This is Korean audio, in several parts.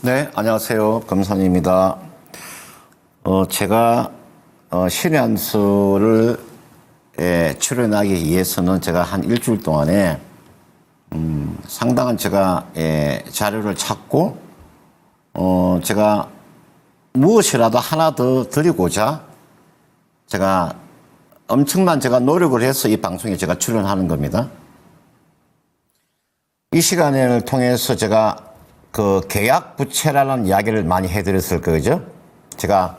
네, 안녕하세요. 검선입니다. 제가 신의 한 수를 출연하기 위해서는 제가 한 일주일 동안에 상당한 제가 자료를 찾고 제가 무엇이라도 하나 더 드리고자 제가 엄청난 제가 노력을 해서 이 방송에 제가 출연하는 겁니다. 이 시간을 통해서 제가 그 계약 부채라는 이야기를 많이 해드렸을 거죠. 제가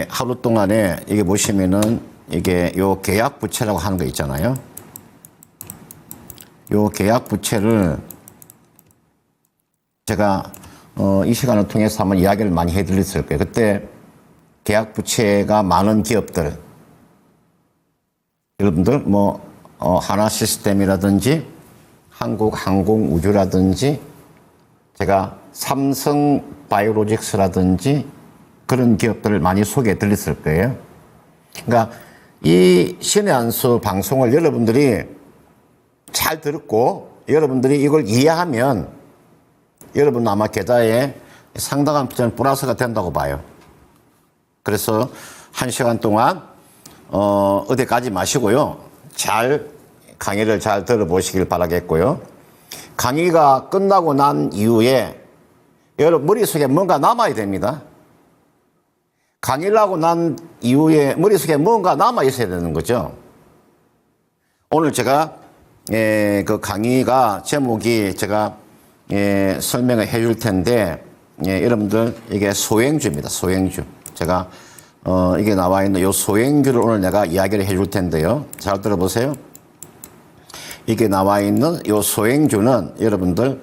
하루 동안에 이게 보시면은 이게 요 계약 부채라고 하는 거 있잖아요. 요 계약 부채를 제가 이 시간을 통해서 한번 이야기를 많이 해드렸을 거예요. 그때 계약 부채가 많은 기업들, 여러분들 뭐 하나시스템이라든지 한국항공우주라든지 제가 삼성바이오로직스라든지 그런 기업들을 많이 소개해 드렸을 거예요. 그러니까 이 신의 한 수 방송을 여러분들이 잘 들었고 여러분들이 이걸 이해하면 여러분 아마 계좌에 상당한 플러스가 된다고 봐요. 그래서 1시간 동안 어디 가지 마시고요. 잘 강의를 잘 들어보시길 바라겠고요. 강의가 끝나고 난 이후에 여러분 머릿속에 뭔가 남아야 됩니다. 강의를 하고 난 이후에 머릿속에 뭔가 남아 있어야 되는 거죠. 오늘 제가 그 강의가 제목이 제가 설명을 해줄 텐데 여러분들 이게 소행주입니다. 소행주. 제가 이게 나와 있는 요 소행주를 오늘 내가 이야기를 해줄 텐데요. 잘 들어보세요. 이게 나와 있는 요 소행주는 여러분들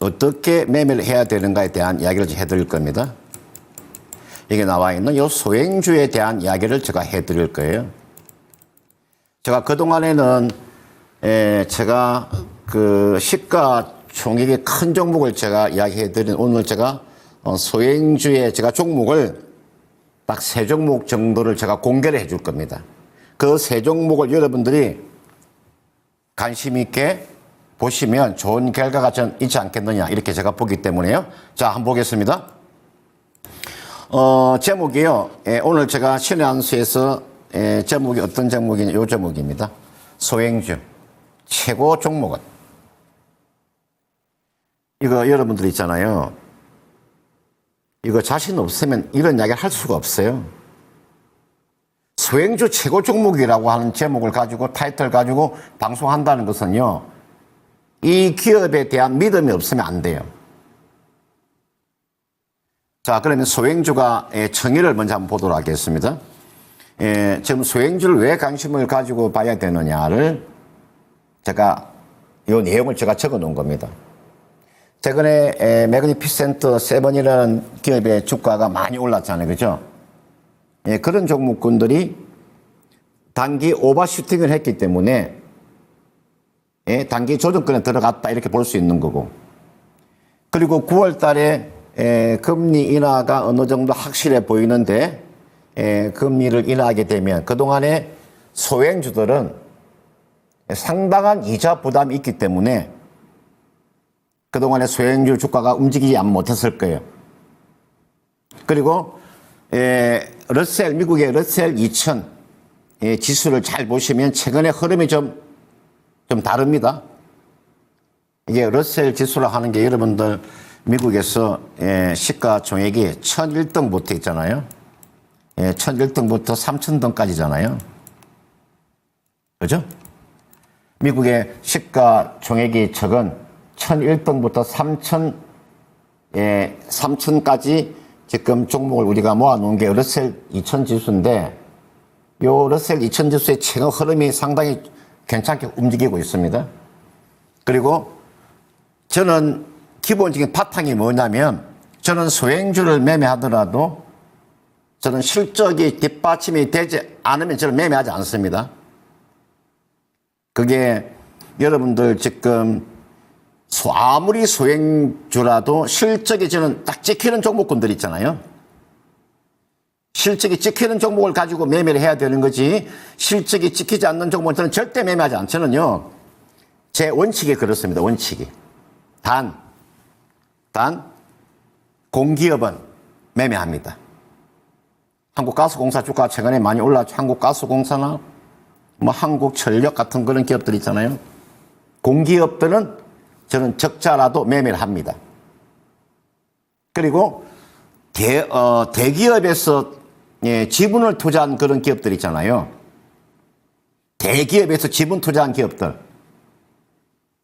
어떻게 매매를 해야 되는가에 대한 이야기를 해드릴 겁니다. 이게 나와 있는 요 소행주에 대한 이야기를 제가 해드릴 거예요. 제가 그동안에는 제가 그 시가총액의 큰 종목을 제가 이야기해드린 오늘 제가 소행주의 제가 종목을 딱 3종목 정도를 제가 공개를 해줄 겁니다. 그 3종목을 여러분들이 관심 있게 보시면 좋은 결과가 전 있지 않겠느냐 이렇게 제가 보기 때문에요. 자, 한번 보겠습니다. 제목이요. 오늘 제가 신의 한 수에서 제목이 어떤 제목이냐 요 제목입니다. 소행주 최고 종목은 이거 여러분들 있잖아요. 이거 자신 없으면 이런 이야기를 할 수가 없어요. 소행주 최고 종목이라고 하는 제목을 가지고 타이틀 가지고 방송한다는 것은요. 이 기업에 대한 믿음이 없으면 안 돼요. 자, 그러면 소행주가 정의를 먼저 한번 보도록 하겠습니다. 지금 소행주를 왜 관심을 가지고 봐야 되느냐를 제가 이 내용을 제가 적어 놓은 겁니다. 최근에 매그니피센트 세븐이라는 기업의 주가가 많이 올랐잖아요. 그죠? 그런 종목군들이 단기 오버슈팅을 했기 때문에 단기 조정권에 들어갔다 이렇게 볼 수 있는 거고, 그리고 9월 달에 금리 인하가 어느 정도 확실해 보이는데 금리를 인하하게 되면 그동안에 소행주들은 상당한 이자 부담이 있기 때문에 그동안에 소행주 주가가 움직이지 못했을 거예요. 그리고 미국의 러셀 2000 지수를 잘 보시면 최근에 흐름이 좀 다릅니다. 이게 러셀 지수라 하는 게 여러분들 미국에서 시가총액이 1001등부터 있잖아요. 1001등부터 3000등까지잖아요. 그죠? 미국의 시가총액이 적은 1001등부터 3000까지 지금 종목을 우리가 모아놓은 게 러셀 2000 지수인데 요 러셀 2000 지수의 최근 흐름이 상당히 괜찮게 움직이고 있습니다. 그리고 저는 기본적인 바탕이 뭐냐면 저는 소행주를 매매하더라도 저는 실적이 뒷받침이 되지 않으면 저는 매매하지 않습니다. 그게 여러분들 지금 아무리 소행주라도 실적이 저는 딱 찍히는 종목군들 있잖아요. 실적이 찍히는 종목을 가지고 매매를 해야 되는 거지 실적이 찍히지 않는 종목은 저는 절대 매매하지 않잖아요. 제 원칙이 그렇습니다. 원칙이. 단 공기업은 매매합니다. 한국가스공사 주가가 최근에 많이 올랐죠. 한국가스공사나 뭐 한국전력 같은 그런 기업들 있잖아요. 공기업들은 저는 적자라도 매매를 합니다. 그리고 대기업에서 지분을 투자한 그런 기업들 있잖아요. 대기업에서 지분 투자한 기업들.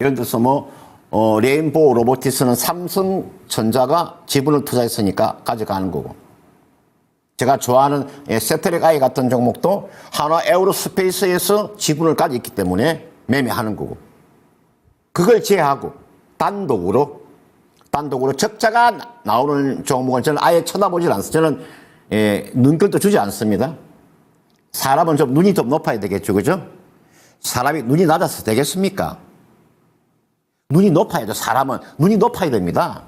예를 들어서 레인보우 로보티스는 삼성전자가 지분을 투자했으니까 가져가는 거고. 제가 좋아하는 세트렉 아이 같은 종목도 한화 에어로스페이스에서 지분을 가지고 있기 때문에 매매하는 거고. 그걸 제외하고 단독으로 적자가 나오는 종목은 저는 아예 쳐다보질 않습니다. 저는 눈길도 주지 않습니다. 사람은 좀 눈이 좀 높아야 되겠죠, 그죠? 사람이 눈이 낮아서 되겠습니까? 눈이 높아야죠. 사람은 눈이 높아야 됩니다.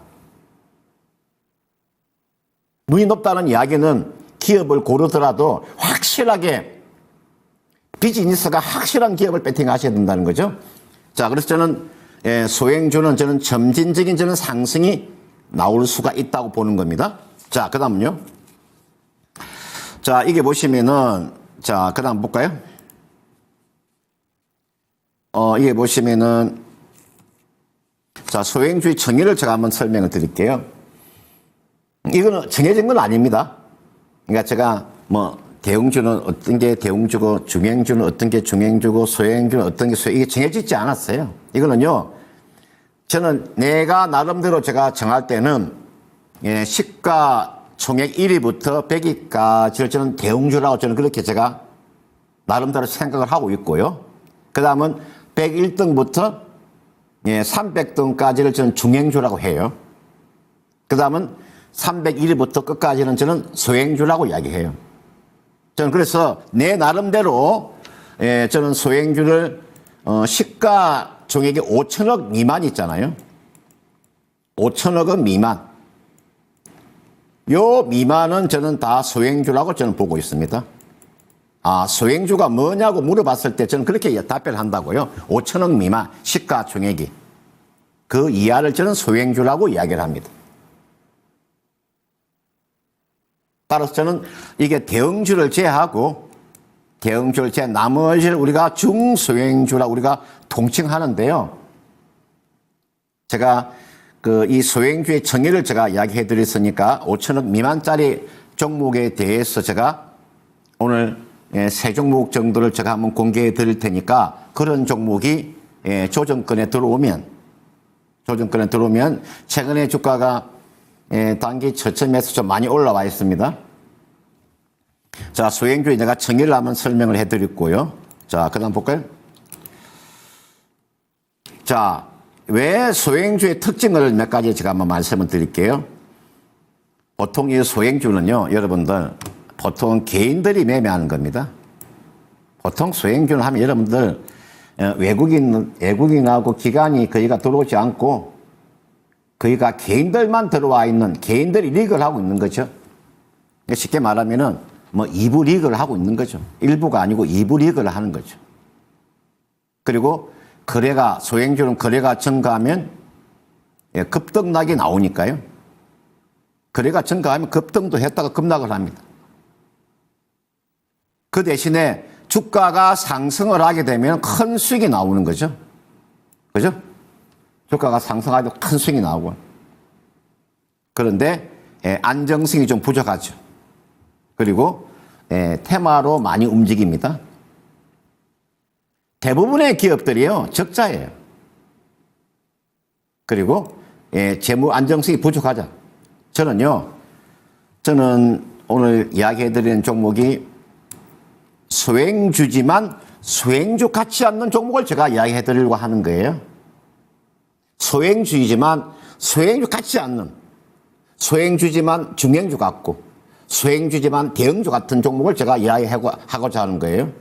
눈이 높다는 이야기는 기업을 고르더라도 확실하게 비즈니스가 확실한 기업을 배팅하셔야 된다는 거죠. 자, 그래서 저는 소행주는 저는 점진적인 저는 상승이 나올 수가 있다고 보는 겁니다. 자, 그 다음은요. 자, 이게 보시면은, 자, 그 다음 볼까요? 이게 보시면은, 자, 소행주의 정의를 제가 한번 설명을 드릴게요. 이거는 정해진 건 아닙니다. 그러니까 제가 대형주는 어떤 게 대형주고, 중형주는 어떤 게 중형주고, 소형주는 어떤 게 이게 정해지지 않았어요. 이거는요, 저는 내가 나름대로 제가 정할 때는, 시가 총액 1위부터 100위까지를 저는 대형주라고 저는 그렇게 제가 나름대로 생각을 하고 있고요. 그 다음은 101등부터 300등까지를 저는 중형주라고 해요. 그 다음은 301위부터 끝까지는 저는 소형주라고 이야기해요. 저는 그래서 내 나름대로 저는 소형주를 시가 총액이 5천억 미만 있잖아요. 5천억은 미만. 요 미만은 저는 다 소형주라고 저는 보고 있습니다. 아, 소형주가 뭐냐고 물어봤을 때 저는 그렇게 답변을 한다고요. 5천억 미만 시가 총액이. 그 이하를 저는 소형주라고 이야기를 합니다. 따라서 저는 이게 대형주를 제외하고 나머지를 우리가 중소형주라 우리가 통칭하는데요. 제가 이 소형주의 정의를 제가 이야기해 드렸으니까 5천억 미만짜리 종목에 대해서 제가 오늘 세 종목 정도를 제가 한번 공개해 드릴 테니까 그런 종목이 조정권에 들어오면 최근에 주가가 단기 저점에서 좀 많이 올라와 있습니다. 자, 소형주의 내가 정의를 한번 설명을 해드렸고요. 자, 그 다음 볼까요? 자, 왜 소형주의 특징을 몇 가지 제가 한번 말씀을 드릴게요. 보통 이 소형주는요, 여러분들, 보통 개인들이 매매하는 겁니다. 보통 소형주는 하면 여러분들, 외국인하고 기관이 거기가 들어오지 않고, 거기가 개인들만 들어와 있는, 개인들이 리그를 하고 있는 거죠. 쉽게 말하면은, 2부 리그를 하고 있는 거죠. 1부가 아니고 2부 리그를 하는 거죠. 그리고 소형주는 거래가 증가하면 급등락이 나오니까요. 거래가 증가하면 급등도 했다가 급락을 합니다. 그 대신에 주가가 상승을 하게 되면 큰 수익이 나오는 거죠. 그죠? 주가가 상승하면 큰 수익이 나오고. 그런데 안정성이 좀 부족하죠. 그리고 테마로 많이 움직입니다. 대부분의 기업들이요, 적자예요. 그리고 재무 안정성이 부족하죠. 저는 오늘 이야기해드리는 종목이 소형주지만 소형주 같지 않는 종목을 제가 이야기해드리려고 하는 거예요. 소형주이지만 소형주 같지 않는, 소형주지만 중형주 같고, 소형주지만 대형주 같은 종목을 제가 이야기하고자 하는 거예요.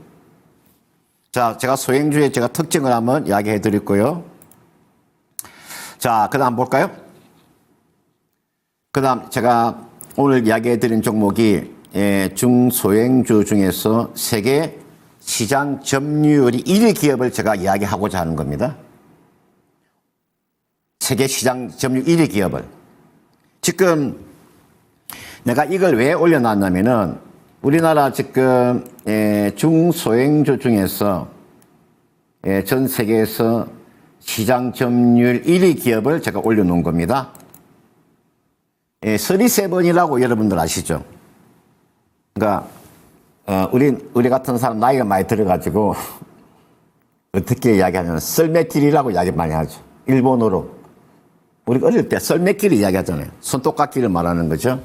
자, 제가 소형주의 제가 특징을 한번 이야기해 드렸고요. 자, 그 다음 볼까요? 그 다음 제가 오늘 이야기해 드린 종목이 중소형주 중에서 세계 시장 점유율이 1위 기업을 제가 이야기하고자 하는 겁니다. 세계 시장 점유율 1위 기업을. 지금 내가 이걸 왜 올려놨냐면은 우리나라 지금 중소형주 중에서 전 세계에서 시장 점유율 1위 기업을 제가 올려놓은 겁니다. 37이라고 여러분들 아시죠? 그러니까 우리 같은 사람 나이가 많이 들어가지고 어떻게 이야기하냐면 썰매길이라고 이야기 많이 하죠. 일본어로. 우리가 어릴 때 썰매길 이야기하잖아요. 손톱깎이를 말하는 거죠.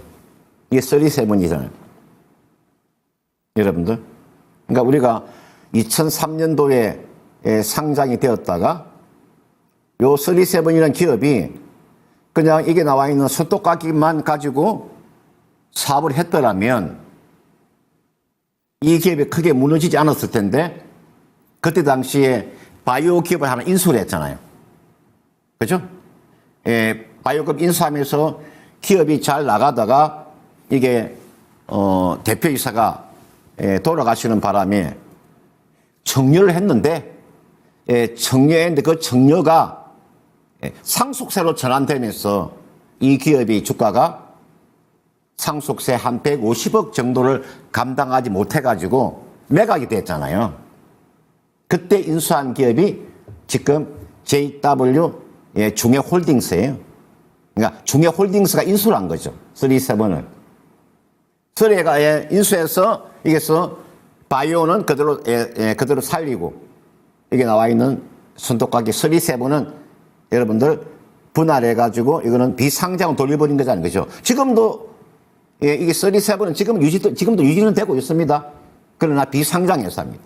이게 37이잖아요. 여러분들. 그러니까 우리가 2003년도에 상장이 되었다가 요 37이라는 기업이 그냥 이게 나와 있는 손톱깎이만 가지고 사업을 했더라면 이 기업이 크게 무너지지 않았을 텐데 그때 당시에 바이오 기업을 하나 인수를 했잖아요. 그죠? 바이오급 인수하면서 기업이 잘 나가다가 이게 대표이사가 돌아가시는 바람에 정려를 했는데 정려했는데 그 정려가 상속세로 전환되면서 이 기업이 주가가 상속세 한 150억 정도를 감당하지 못해가지고 매각이 됐잖아요. 그때 인수한 기업이 지금 JW 중해홀딩스예요. 그러니까 중해홀딩스가 인수를 한 거죠. 37을. 서래가 인수해서 이게서 바이오는 그대로 살리고 이게 나와 있는 손톱깎이 37은 여러분들 분할해가지고 이거는 비상장으로 돌려버린 거잖아요. 그죠? 지금도 이게 37은 지금도 유지는 되고 있습니다. 그러나 비상장에서 합니다.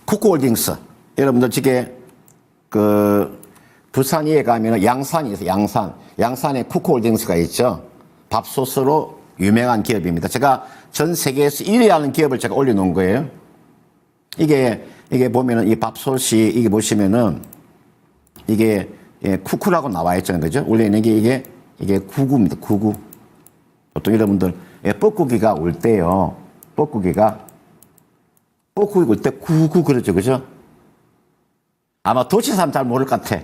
쿠쿠홀딩스. 여러분들 지금 부산에 가면 양산이 있어요. 양산에 쿠쿠홀딩스가 있죠. 밥솥으로 유명한 기업입니다. 제가 전 세계에서 1위 하는 기업을 제가 올려놓은 거예요. 이게 보면은 이 밥솥이 이게 보시면은 이게 쿠쿠라고 나와 있잖아요. 그죠? 원래는 이게 구구입니다. 구구. 보통 여러분들 뻐꾸기가 올 때요. 뻐꾸기가 올 때 구구 그러죠. 그죠? 아마 도시 사람 잘 모를 것 같아.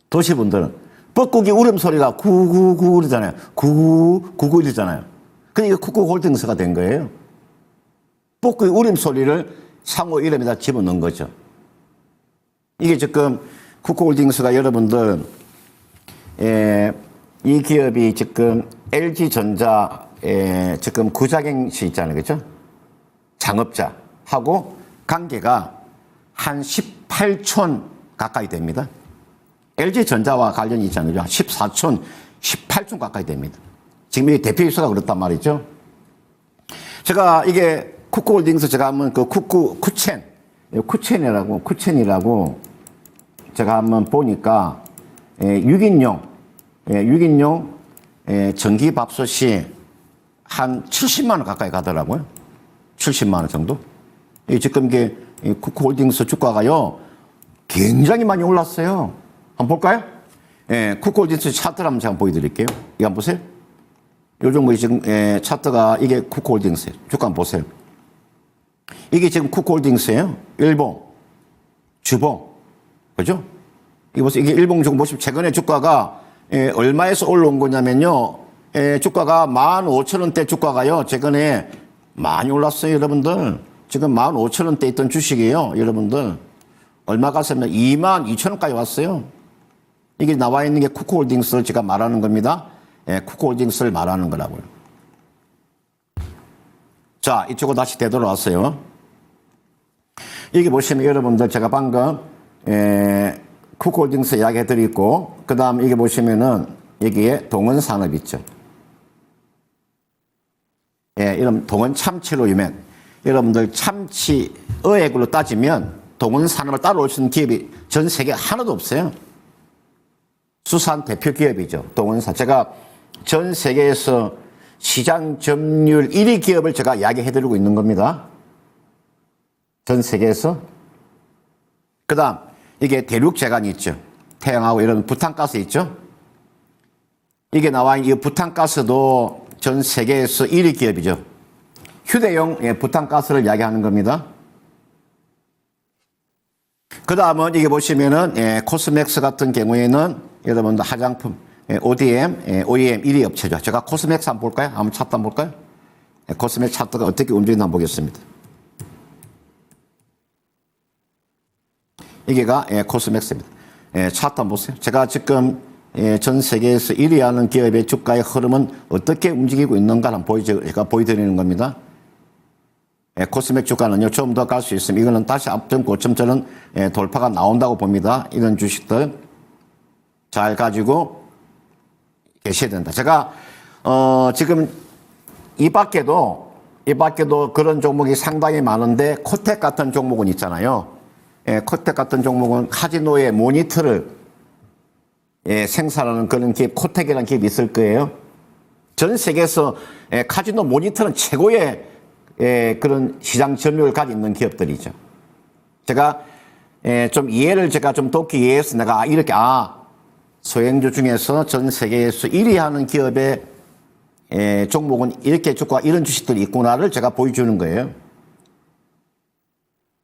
도시 분들은 뻐꾸기 울음소리가 구구구 그러잖아요. 구구 이러잖아요. 근데 이게 쿠쿠홀딩스가 된 거예요. 뻐꾸기 울음소리를 상호 이름에다 집어넣은 거죠. 이게 지금 쿠쿠홀딩스가 여러분들 이 기업이 지금 LG전자 지금 구자경씨 있잖아요. 그죠? 장업자하고 관계가 한 18촌 가까이 됩니다. LG전자와 관련이 있잖아요. 14촌, 18촌 가까이 됩니다. 지금 이 대표이사가 그렇단 말이죠. 제가 이게 쿠쿠홀딩스 제가 한번 쿠첸이라고 제가 한번 보니까 6인용 전기밥솥이 한 70만 원 가까이 가더라고요. 70만 원 정도. 지금 이게 쿠쿠홀딩스 주가가요 굉장히 많이 올랐어요. 한번 볼까요? 쿠쿠홀딩스 차트를 한번 제가 보여드릴게요. 이거 한번 보세요. 요즘 뭐 지금 차트가 이게 쿠쿠홀딩스예요. 주가 한번 보세요. 이게 지금 쿠쿠홀딩스예요. 일봉, 주봉, 그죠? 이거 보세요. 이게 일봉 주봉 보시면 최근에 주가가 얼마에서 올라온 거냐면요. 주가가 15,000원대 주가가요. 최근에 많이 올랐어요, 여러분들. 지금 15,000원대 있던 주식이에요, 여러분들. 얼마 갔으면 22,000원까지 왔어요. 이게 나와 있는 게 쿠쿠홀딩스를 제가 말하는 겁니다. 쿠쿠홀딩스를 말하는 거라고요. 자, 이쪽으로 다시 되돌아왔어요. 여기 보시면 여러분들 제가 방금 쿠쿠홀딩스 이야기 해드리고 그 다음 이게 보시면은 여기에 동원산업 있죠. 이런 동원 참치로 유명. 여러분들 참치 어획으로 따지면 동원산업을 따라올 수 있는 기업이 전 세계 하나도 없어요. 수산 대표 기업이죠. 동원산. 제가 전 세계에서 시장 점유율 1위 기업을 제가 이야기해드리고 있는 겁니다. 전 세계에서. 그 다음 이게 대륙재간이 있죠. 태양하고 이런 부탄가스 있죠. 이게 나와 있는 이 부탄가스도 전 세계에서 1위 기업이죠. 휴대용 부탄가스를 이야기하는 겁니다. 그 다음은 이게 보시면은 코스맥스 같은 경우에는 여러분들 화장품 ODM, OEM 1위 업체죠. 제가 코스맥스 한번 볼까요? 한번 차트 한번 볼까요? 코스맥 차트가 어떻게 움직이나 한번 보겠습니다. 이게가 코스맥스입니다. 차트 한번 보세요. 제가 지금 전 세계에서 1위 하는 기업의 주가의 흐름은 어떻게 움직이고 있는가 한번 제가 보여드리는 겁니다. 코스맥 주가는요, 좀 더 갈 수 있으면 이거는 다시 앞전 고점전은 돌파가 나온다고 봅니다. 이런 주식들 잘 가지고 계셔야 된다. 제가 지금 이 밖에도 그런 종목이 상당히 많은데 코텍 같은 종목은 있잖아요. 코텍 같은 종목은 카지노의 모니터를 생산하는 그런 기업, 코텍이라는 기업이 있을 거예요. 전 세계에서 카지노 모니터는 최고의 그런 시장 점유율을 가지고 있는 기업들이죠. 제가 좀 이해를 제가 좀 돕기 위해서 내가 이렇게 소형주 중에서 전 세계에서 1위 하는 기업의 종목은 이렇게 주가 이런 주식들이 있구나를 제가 보여주는 거예요.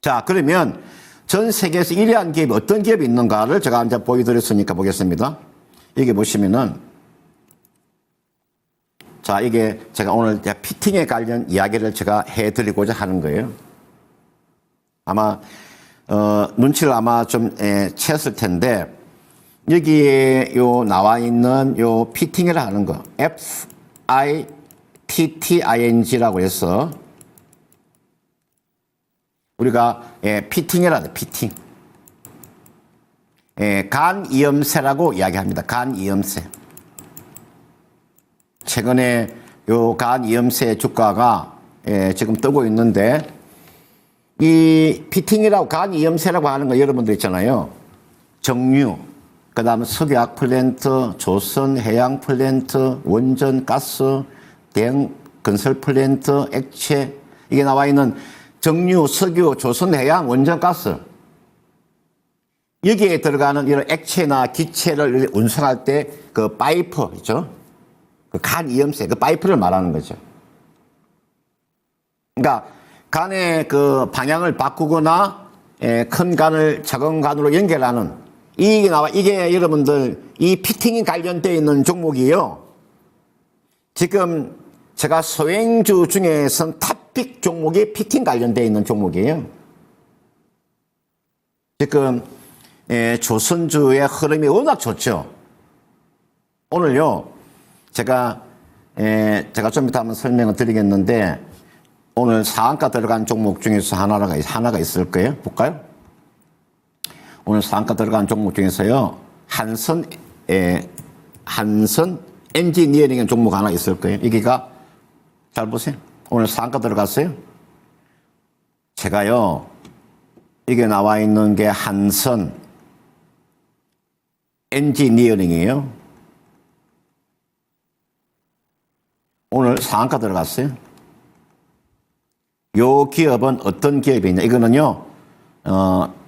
자, 그러면 전 세계에서 1위 하는 기업이 어떤 기업이 있는가를 제가 이제 보여드렸으니까 보겠습니다. 여기 보시면은 자, 이게 제가 오늘 피팅에 관련 이야기를 제가 해드리고자 하는 거예요. 아마 눈치를 아마 좀 챘을 텐데 여기에 나와 있는 피팅이라 하는 거 FITTING라고 해서 우리가 피팅이라 해요. 피팅. 간 이염새라고 이야기합니다. 간 이염새. 최근에 간 이염새 주가가 지금 뜨고 있는데 이 피팅이라고 간 이염새라고 하는 거 여러분들 있잖아요. 정유, 그다음에 석유화학 플랜트, 조선 해양 플랜트, 원전 가스, 대형 건설 플랜트, 액체 이게 나와 있는 정유, 석유, 조선 해양, 원전 가스 여기에 들어가는 이런 액체나 기체를 운송할 때 그 파이프 있죠. 그 간 이염새, 그 파이프를 말하는 거죠. 그러니까 간의 그 방향을 바꾸거나 큰 간을 작은 간으로 연결하는 이게 여러분들 이 피팅이 관련되어 있는 종목이에요. 지금 제가 소행주 중에선 탑픽 종목이 피팅 관련되어 있는 종목이에요. 지금 조선주의 흐름이 워낙 좋죠. 오늘요. 제가 좀 이따 한번 설명을 드리겠는데 오늘 상한가 들어간 종목 중에서 하나가 있을 거예요. 볼까요? 오늘 상한가 들어간 종목 중에서요. 한선 엔지니어링의 종목 하나 있을 거예요. 여기가 잘 보세요. 오늘 상한가 들어갔어요. 제가요. 이게 나와 있는 게 한선 엔지니어링이에요. 오늘 상한가 들어갔어요. 요 기업은 어떤 기업이냐? 이거는요,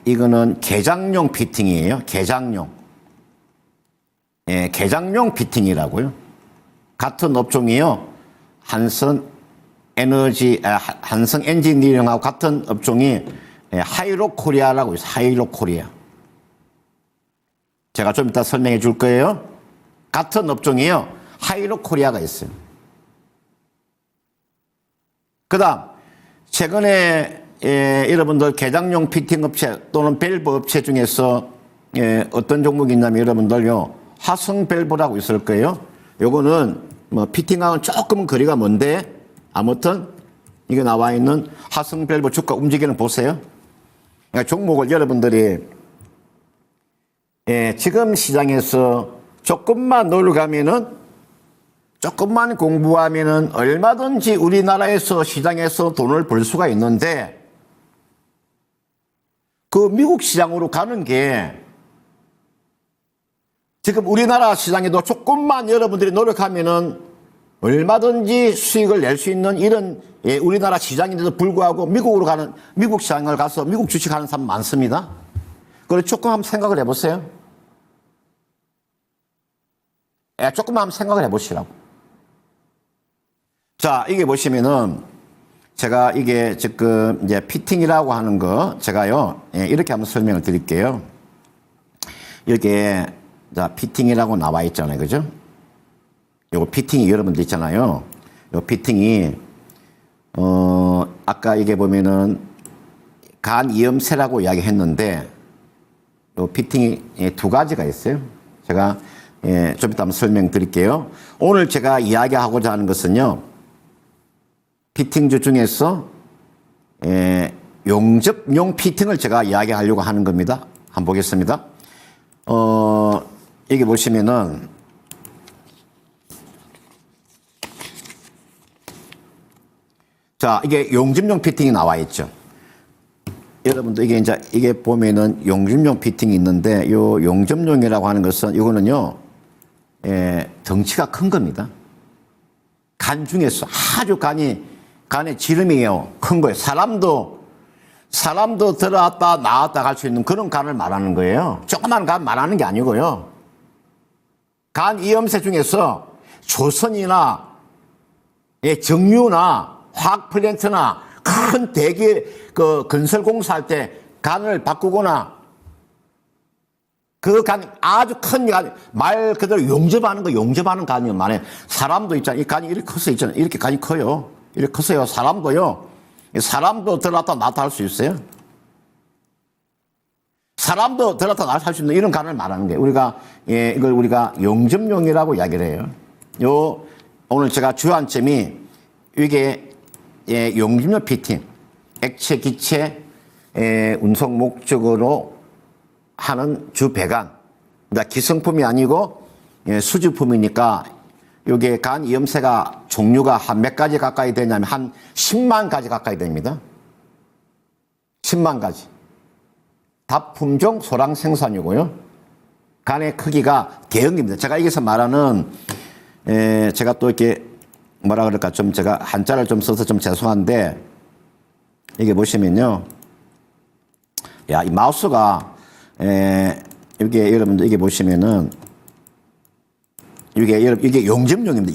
이거는 개장용 피팅이에요. 개장용. 개장용 피팅이라고요. 같은 업종이요. 한성 엔지니어링하고 같은 업종이 하이로 코리아라고 있어요. 하이로 코리아. 제가 좀 이따 설명해 줄 거예요. 같은 업종이요. 하이로 코리아가 있어요. 그 다음, 최근에 여러분들 개장용 피팅 업체 또는 밸브 업체 중에서 어떤 종목이 있냐면 여러분들요. 화성 밸브라고 있을 거예요. 요거는 뭐 피팅하고는 조금 거리가 먼데 아무튼 이게 나와 있는 화성 밸브 주가 움직이는 보세요. 그러니까 종목을 여러분들이 지금 시장에서 조금만 놀러가면은 조금만 공부하면은 얼마든지 우리나라에서 시장에서 돈을 벌 수가 있는데 그 미국 시장으로 가는 게 지금 우리나라 시장에도 조금만 여러분들이 노력하면은 얼마든지 수익을 낼 수 있는 이런 우리나라 시장인데도 불구하고 미국 시장을 가서 미국 주식하는 사람 많습니다. 그걸 조금 한번 생각을 해보세요. 조금만 한번 생각을 해보시라고. 자, 이게 보시면은 제가 이게 지금 이제 피팅이라고 하는 거 제가요 이렇게 한번 설명을 드릴게요. 여기에 자, 피팅이라고 나와 있잖아요. 그죠? 요거 피팅이 여러분들 있잖아요. 요 피팅이, 아까 이게 보면은 간 이염새라고 이야기 했는데, 요 피팅이 두 가지가 있어요. 제가, 좀 이따 한번 설명드릴게요. 오늘 제가 이야기하고자 하는 것은요, 피팅주 중에서, 용접용 피팅을 제가 이야기하려고 하는 겁니다. 한번 보겠습니다. 여기 보시면은, 자, 이게 용접용 피팅이 나와 있죠. 여러분들, 이게 보면은 용접용 피팅이 있는데, 요 용접용이라고 하는 것은, 이거는요, 덩치가 큰 겁니다. 간 중에서 아주 간에 지름이요, 큰 거예요. 사람도 들어왔다 나왔다 갈 수 있는 그런 간을 말하는 거예요. 조그만 간 말하는 게 아니고요. 간 이염새 중에서 조선이나 정유나 화학 플랜트나 큰 대기 건설 공사할 때 간을 바꾸거나 그 간 아주 큰 간 말 그대로 용접하는 간이 말해. 사람도 있잖아요. 이 간이 이렇게 커서 있잖아요. 이렇게 간이 커요. 이렇게 커서요. 사람도 들어왔다 나왔다 할 수 있어요. 사람도 들어왔다 나왔다 할 수 있는 이런 간을 말하는 거예요. 이걸 우리가 용접용이라고 이야기를 해요. 오늘 제가 주안점이 이게 용접용 피팅, 액체, 기체, 운송 목적으로 하는 주배관. 그러니까 기성품이 아니고 수주품이니까 이게 간 이염새가 종류가 한 몇 가지 가까이 되냐면 한 10만 가지 가까이 됩니다. 10만 가지. 다품종 소량 생산이고요. 간의 크기가 대형입니다. 제가 여기서 말하는 제가 또 이렇게 뭐라 그럴까 좀 제가 한자를 좀 써서 좀 죄송한데 이게 보시면요. 야, 이 마우스가 이게 여러분들 이게 보시면은 이게 용접용입니다.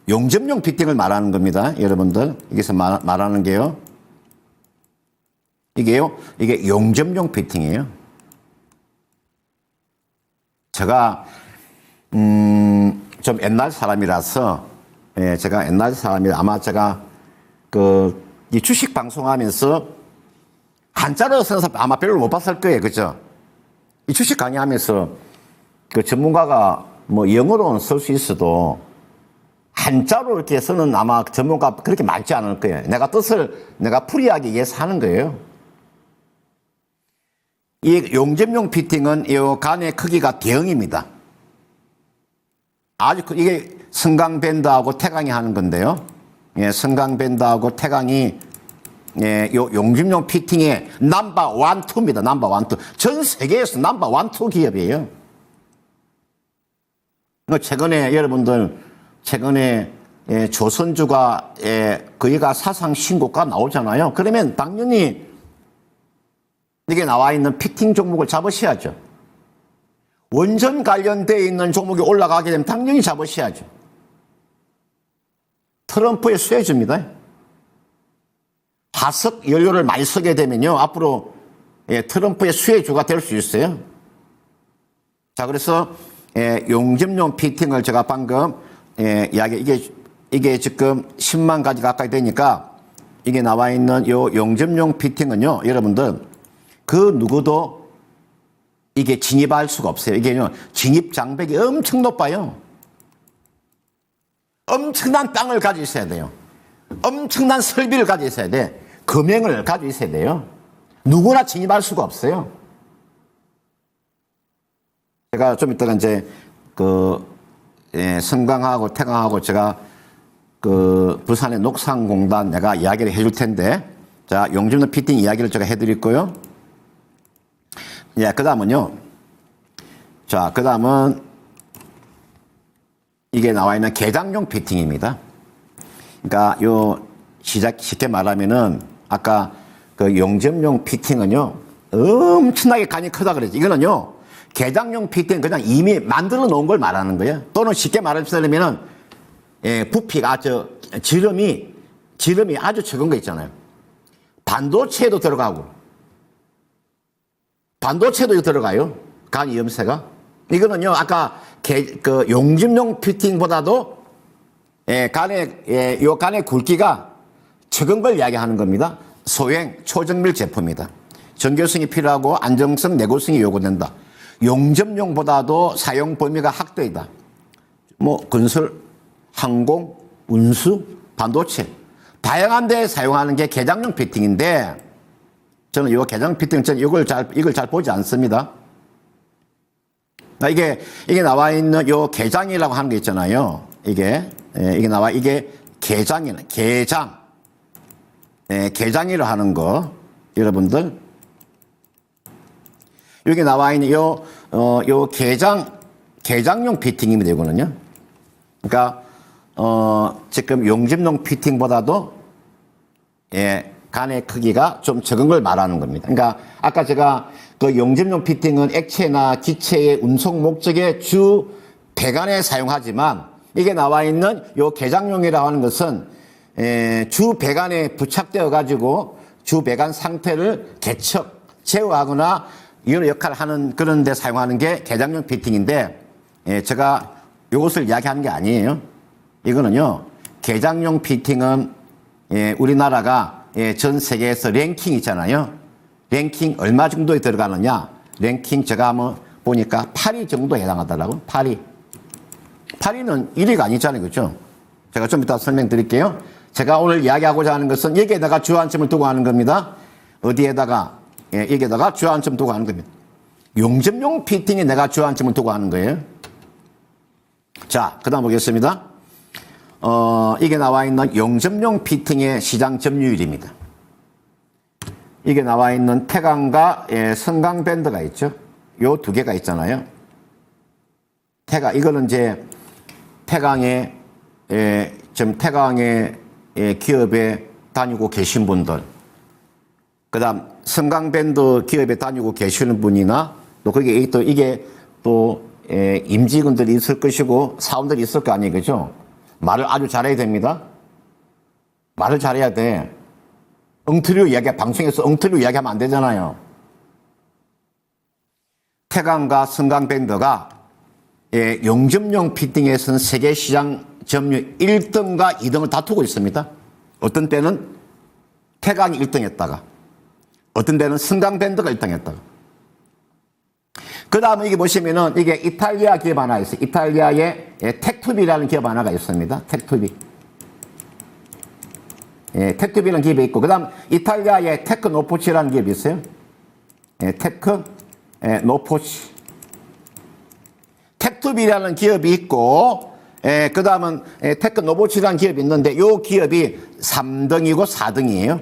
용접용 피팅을 말하는 겁니다. 여러분들 여기서 말하는 게요. 이게 용접용 피팅이에요. 제가 좀 옛날 사람이라서 제가 옛날 사람이라 아마 제가 이 주식 방송하면서 한자로 쓰는 사람 아마 별로 못 봤을 거예요. 그죠? 이 주식 강의하면서 그 전문가가 뭐 영어로는 쓸 수 있어도 한자로 이렇게 쓰는 아마 전문가 그렇게 많지 않을 거예요. 내가 풀이하기 위해서 하는 거예요. 이 용접용 피팅은 이 간의 크기가 대형입니다. 이게 성강밴드하고 태강이 하는 건데요. 성강밴드하고 태강이 요 용접용 피팅의 넘버 1, 2입니다. 넘버 1, 2. 전 세계에서 넘버 1, 2 기업이에요. 최근에 조선주가 거기가 사상 신고가 나오잖아요. 그러면 당연히 이게 나와 있는 피팅 종목을 잡으셔야죠. 원전 관련되어 있는 종목이 올라가게 되면 당연히 잡으셔야죠. 트럼프의 수혜주입니다. 화석 연료를 많이 쓰게 되면요. 앞으로 트럼프의 수혜주가 될 수 있어요. 자, 그래서 용접용 피팅을 제가 방금 이게 지금 10만 가지 가까이 되니까 이게 나와 있는 요 용접용 피팅은요. 여러분들 그 누구도 이게 진입할 수가 없어요. 이게요. 진입 장벽이 엄청 높아요. 엄청난 땅을 가지고 있어야 돼요. 엄청난 설비를 가지고 있어야 돼. 금형을 가지고 있어야 돼요. 누구나 진입할 수가 없어요. 제가 좀 이따가 이제 성강하고 태강하고 제가 부산의 녹상공단 내가 이야기를 해줄 텐데, 자, 용접용 피팅 이야기를 제가 해드릴 거요. 그 다음은요. 자, 그 다음은 이게 나와 있는 개장용 피팅입니다. 그러니까 쉽게 말하면은 아까 그 용접용 피팅은요 엄청나게 간이 크다 그랬죠. 이거는요 개장용 피팅 그냥 이미 만들어 놓은 걸 말하는 거예요. 또는 쉽게 말하자면은 부피가 지름이 아주 적은 거 있잖아요. 반도체에도 들어가고 반도체도 이거 들어가요. 간 이염새가. 이거는요, 아까 그 용접용 피팅보다도 간의 굵기가 적은 걸 이야기하는 겁니다. 소형 초정밀 제품이다. 정교성이 필요하고 안정성, 내구성이 요구된다. 용접용보다도 사용 범위가 확대이다. 뭐 건설, 항공, 운수, 반도체 다양한 데 사용하는 게 개장용 피팅인데 저는 이 개장 피팅 저는 이걸 잘 보지 않습니다. 이게 나와 있는 요 개장이라고 하는 게 있잖아요. 이게 개장이네. 개장이라 하는 거 여러분들 여기 나와 있는 요 개장용 피팅입니다. 이거는요. 그러니까 지금 용접용 피팅보다도 간의 크기가 좀 적은 걸 말하는 겁니다. 그러니까 아까 제가 그 용접용 피팅은 액체나 기체의 운송 목적의 주 배관에 사용하지만 이게 나와 있는 요 개장용이라고 하는 것은 주 배관에 부착되어 가지고 주 배관 상태를 개척, 제어하거나 이런 역할을 하는 그런 데 사용하는 게 개장용 피팅인데 제가 이것을 이야기하는 게 아니에요. 이거는요. 개장용 피팅은 우리나라가 전 세계에서 랭킹 있잖아요. 랭킹 얼마 정도에 들어가느냐. 랭킹 제가 한번 보니까 8위 정도에 해당하더라고요. 8위. 8위는 1위가 아니잖아요. 그렇죠? 제가 좀 이따 설명드릴게요. 제가 오늘 이야기하고자 하는 것은 여기에다가 주안점을 두고 하는 겁니다. 어디에다가? 여기에다가 주안점 두고 하는 겁니다. 용접용 피팅에 내가 주안점을 두고 하는 거예요. 자, 그 다음 보겠습니다. 이게 나와 있는 용접용 피팅의 시장 점유율입니다. 이게 나와 있는 태강과 성강밴드가 있죠. 요 두 개가 있잖아요. 이거는 이제 태강의 기업에 다니고 계신 분들, 그 다음 성강밴드 기업에 다니고 계시는 분이나 또 거기에 또 이게 또 임직원들이 있을 것이고 사원들이 있을 거 아니에요. 그죠? 말을 아주 잘해야 됩니다. 말을 잘해야 돼. 방송에서 엉터리로 이야기하면 안 되잖아요. 태강과 성강밴드가 용접용 피팅에서는 세계 시장 점유율 1등과 2등을 다투고 있습니다. 어떤 때는 태강이 1등 했다가, 어떤 때는 성강밴드가 1등 했다가. 그 다음에 이게 보시면은 이게 이탈리아 기업 하나 있어요. 이탈리아의 텍투비라는 기업 하나가 있습니다. 텍투비. 텍투비라는 기업이 있고, 그 다음 이탈리아의 테크노포치라는 기업이 있어요. 테크노포치. 텍투비라는 기업이 있고, 그 다음은 테크노포치라는 기업이 있는데, 이 기업이 3등이고 4등이에요.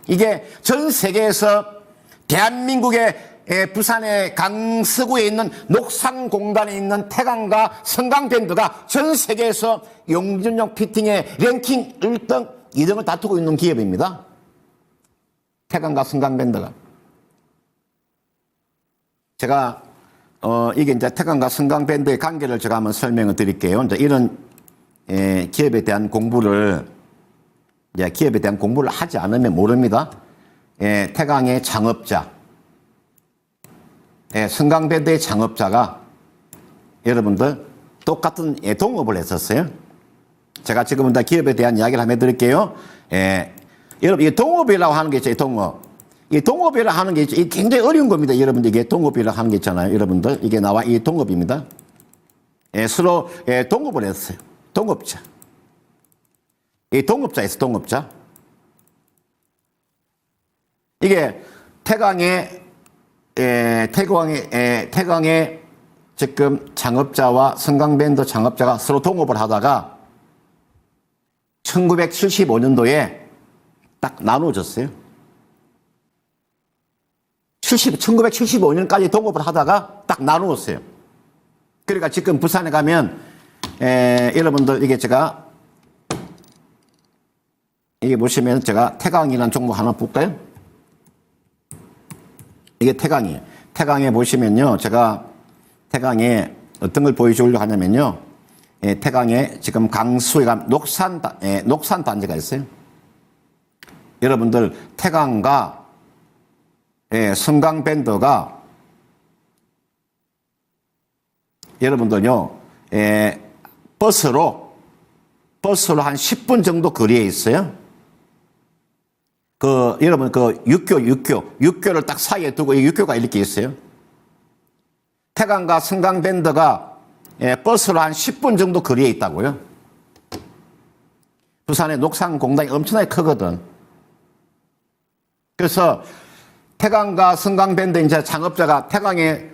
이게 전 세계에서 대한민국의 부산의 강서구에 있는 녹산공단에 있는 태강과 성강밴드가 전 세계에서 용접용 피팅의 랭킹 1등, 2등을 다투고 있는 기업입니다. 태강과 성강밴드가. 제가 이게 이제 태강과 성강밴드의 관계를 제가 한번 설명을 드릴게요. 이제 이런 기업에 대한 공부를 하지 않으면 모릅니다. 태강의 창업자, 성강밴드의 창업자가 여러분들 똑같은 동업을 했었어요. 제가 지금은 다 기업에 대한 이야기를 한번 해드릴게요. 여러분, 이 동업이라고 하는 게 있죠. 이 동업이라고 하는 게 있죠. 이게 굉장히 어려운 겁니다. 여러분들, 이게 동업이라고 하는 게 있잖아요. 여러분들, 이게 이 동업입니다. 서로 동업을 했어요. 동업자. 이 동업자에서 동업자. 이게 태강의 지금 창업자와 성강밴드 창업자가 서로 동업을 하다가 1975년도에 딱 나누어졌어요. 1975년까지 동업을 하다가 딱 나누었어요. 그러니까 지금 부산에 가면 여러분들 이게 보시면 제가 태강이라는 종목 하나 볼까요? 이게 태강이에요. 태강에 보시면요. 제가 태강에 어떤 걸 보여주려고 하냐면요. 태강에 지금 강수에 가면 녹산 단지가 있어요. 여러분들 태강과 승강밴드가 여러분들요, 버스로 한 10분 정도 거리에 있어요. 여러분, 육교를 딱 사이에 두고, 이 육교가 이렇게 있어요. 태강과 승강밴드가 버스로 한 10분 정도 거리에 있다고요. 부산의 녹산공단이 엄청나게 크거든. 그래서 태강과 승강밴드 이제 창업자가, 태강의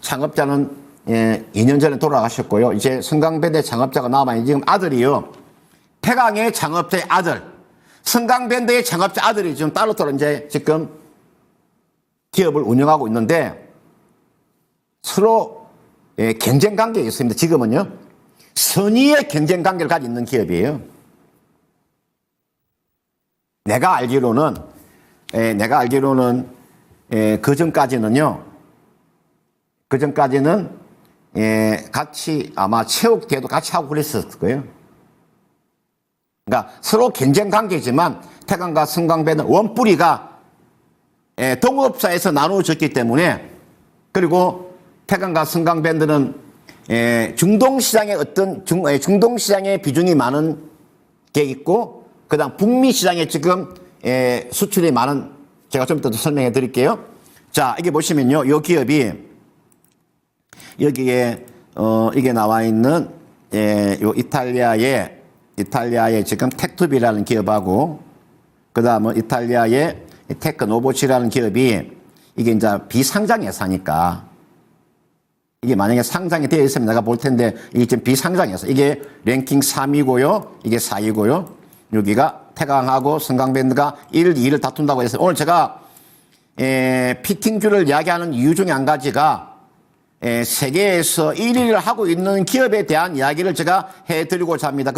창업자는 2년 전에 돌아가셨고요. 이제 승강밴드의 창업자가 남아있는 지금 아들이요. 태강의 창업자의 아들, 승강밴드의 창업자 아들이 지금 따로 이제 지금 기업을 운영하고 있는데 서로 경쟁 관계에 있습니다. 지금은요. 선의의 경쟁 관계를 가지고 있는 기업이에요. 내가 알기로는 그 전까지는 같이 아마 체육대회도 같이 하고 그랬을 거예요. 그러니까 서로 경쟁 관계지만 태강과 승강밴드 원뿌리가 동업사에서 나누어졌기 때문에, 그리고 태강과 승강밴드는 중동시장에 중동시장의 비중이 많은 게 있고, 그 다음 북미 시장에 지금 수출이 많은, 제가 좀 이따 설명해 드릴게요. 자, 이게 보시면요. 요 기업이 여기에 이게 나와 있는 요 이탈리아의 지금 텍투비라는 기업하고, 그 다음은 이탈리아의 테크노보치라는 기업이, 이게 이제 비상장 회사니까, 이게 만약에 상장이 되어 있으면 내가 볼 텐데, 이게 지금 비상장 회사, 이게 랭킹 3위고요, 이게 4위고요, 여기가 태강하고 승강밴드가 1, 2위를 다툰다고 해서, 오늘 제가 피팅주를 이야기하는 이유 중에 한 가지가 세계에서 1위를 하고 있는 기업에 대한 이야기를 제가 해드리고자 합니다.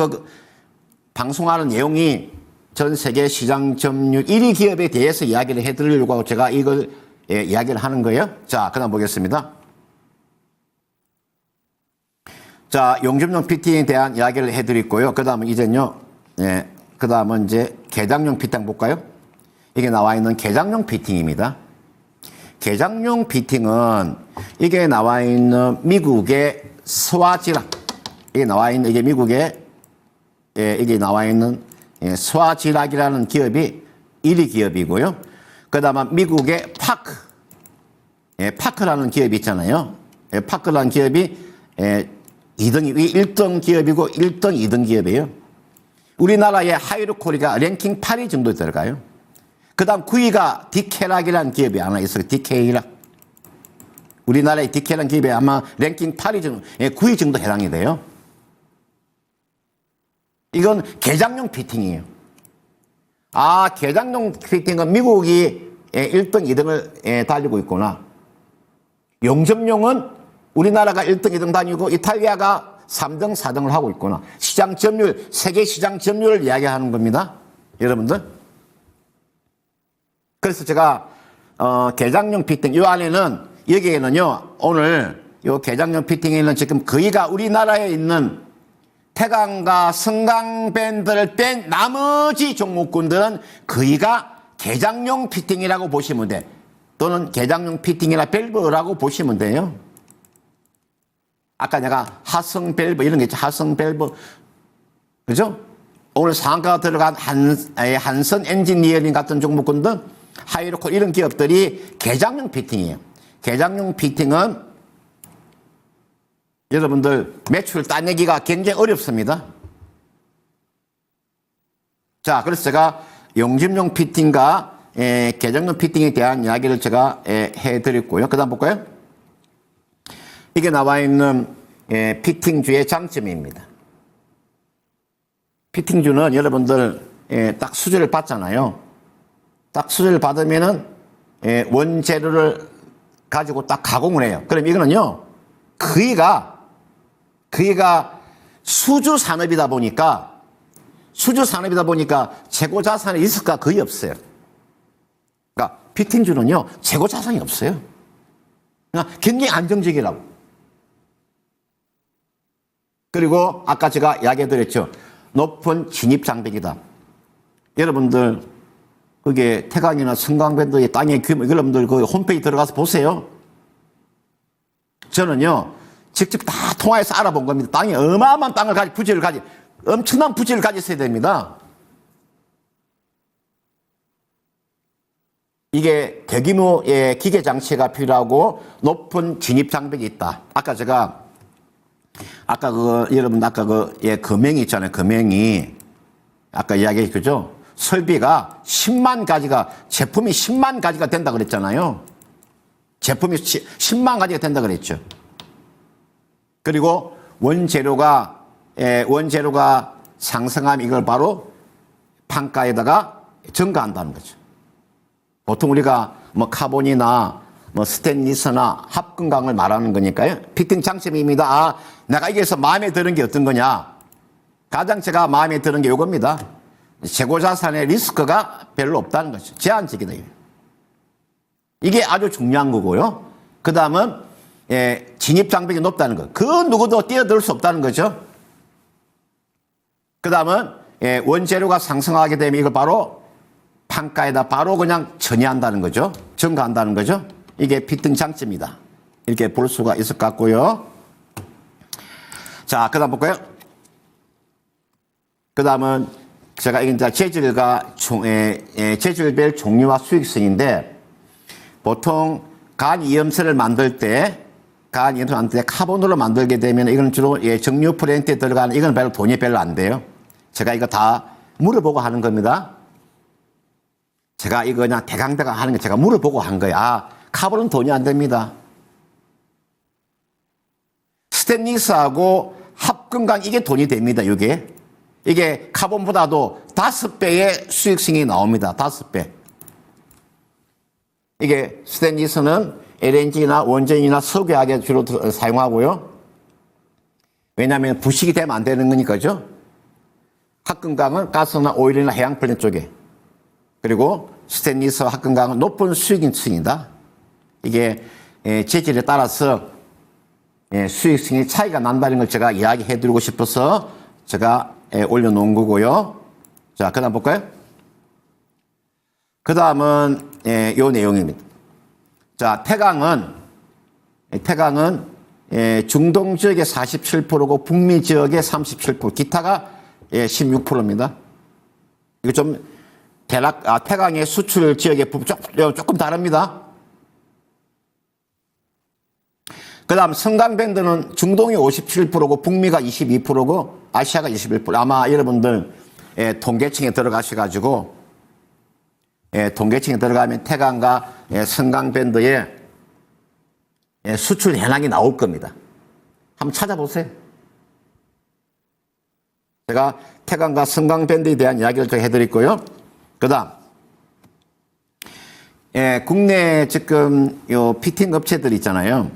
방송하는 내용이 전 세계 시장 점유율 1위 기업에 대해서 이야기를 해드리려고 제가 이걸 이야기를 하는 거예요. 자, 그다음 보겠습니다. 자, 용접용 피팅에 대한 이야기를 해드리고요. 그 다음은 이제는요, 그 다음은 이제 개장용 피팅 볼까요? 이게 나와 있는 개장용 피팅입니다. 개장용 피팅은 이게 나와 있는 미국의 스와지락, 이게 나와 있는, 이게 미국의 이게 나와 있는 스와지락이라는 기업이 1위 기업이고요. 그 다음에 미국의 파크라는 기업이 있잖아요. 파크라는 기업이 1등 기업이고 1등, 2등 기업이에요. 우리나라의 하이루코리가 랭킹 8위 정도 들어가요. 그 다음 9위가 디케락이라는 기업이 하나 있어요. 디케락. 우리나라의 디케락 기업이 아마 랭킹 8위 정도, 9위 정도 해당이 돼요. 이건 개장용 피팅이에요. 개장용 피팅은 미국이 1등, 2등을 달리고 있구나. 용접용은 우리나라가 1등, 2등 다니고 이탈리아가 3등, 4등을 하고 있구나. 시장 점유율, 세계 시장 점유율을 이야기하는 겁니다. 여러분들. 그래서 제가 개장용 피팅, 이 안에는, 여기에는요, 오늘 이 개장용 피팅에는 지금 거의가 우리나라에 있는 태강과 승강밴드를 뺀 나머지 종목군들은 거의가 개장용 피팅이라고 보시면 돼. 또는 개장용 피팅이나 밸브라고 보시면 돼요. 아까 내가 하성 밸브 이런 게 있죠. 하성 밸브. 그죠? 오늘 상한가가 들어간 한선 엔지니어링 같은 종목군들, 하이로코 이런 기업들이 개장용 피팅이에요. 개장용 피팅은 여러분들 매출 따내기가 굉장히 어렵습니다. 자, 그래서 제가 용접용 피팅과 개장용 피팅에 대한 이야기를 제가 해드렸고요. 그 다음 볼까요? 이게 나와 있는 피팅주의 장점입니다. 피팅주는 여러분들 딱 수주를 받잖아요. 딱 수주를 받으면은 원재료를 가지고 딱 가공을 해요. 그럼 이거는요, 거의가 수주 산업이다 보니까 재고 자산의 리스크가 거의 없어요. 그러니까 피팅주는요, 재고 자산이 없어요. 그러니까 굉장히 안정적이라고. 그리고 아까 제가 이야기해드렸죠. 높은 진입 장벽이다. 여러분들 그게 태강이나 성강밴드의 땅의 규모, 여러분들 그 홈페이지 들어가서 보세요. 저는요, 직접 다 통화해서 알아본 겁니다. 땅이 어마어마한 땅을 엄청난 부지를 가졌어야 됩니다. 이게 대규모의 기계 장치가 필요하고 높은 진입 장벽이 있다. 여러분 금형이 있잖아요. 금형이 아까 이야기했죠. 설비가 10만 가지가, 제품이 10만 가지가 된다 그랬잖아요. 제품이 10만 가지가 된다 그랬죠. 그리고 원재료가 상승하면 이걸 바로 판가에다가 증가한다는 거죠. 보통 우리가 뭐 카본이나 뭐 스테인리스나 합금강을 말하는 거니까요. 피팅 장점입니다. 아, 내가 여기서 마음에 드는 게 어떤 거냐. 가장 제가 마음에 드는 게 이겁니다. 재고자산의 리스크가 별로 없다는 거죠. 제한적이다. 이게 아주 중요한 거고요. 그 다음은 진입 장벽이 높다는 거. 그 누구도 뛰어들 수 없다는 거죠. 그 다음은 원재료가 상승하게 되면 이걸 바로 판가에다 바로 그냥 전이한다는 거죠. 증가한다는 거죠. 이게 피팅 장점이다. 이렇게 볼 수가 있을 것 같고요. 자, 그 다음 볼까요? 그 다음은 제가 이제 재질별 종류와 수익성인데, 보통 간이염새를 만들 때 카본으로 만들게 되면 이건 주로 정류 프렌트에 들어가는, 이건 별로 돈이 별로 안 돼요. 제가 이거 다 물어보고 하는 겁니다. 제가 이거 그냥 대강대강 하는 거 제가 물어보고 한 거예요. 아, 카본은 돈이 안 됩니다. 스테인리스하고 합금강 이게 돈이 됩니다. 이게 카본보다도 5배의 수익성이 나옵니다. 5배. 이게 스테인리스는 LNG나 원전이나 석유화학에 주로 사용하고요. 왜냐하면 부식이 되면 안 되는 거니까죠. 합금강은 가스나 오일이나 해양 플랜트 쪽에. 그리고 스테인리스 합금강은 높은 수익성이다. 이게 재질에 따라서 수익성이 차이가 난다는 걸 제가 이야기해 드리고 싶어서 제가 올려놓은 거고요. 자, 그 다음 볼까요? 그 다음은 요 내용입니다. 자, 태강은 중동 지역의 47%고 북미 지역의 37%, 기타가 16%입니다. 이거 좀 태강의 수출 지역의 부분 조금 다릅니다. 그 다음 성강밴드는 중동이 57%고 북미가 22%고 아시아가 21%. 아마 여러분들 통계청에 들어가셔가지고 통계청에 들어가면 태강과 성강밴드의 수출 현황이 나올 겁니다. 한번 찾아보세요. 제가 태강과 성강밴드에 대한 이야기를 좀 해드렸고요. 그 다음 국내 지금 요 피팅 업체들 있잖아요.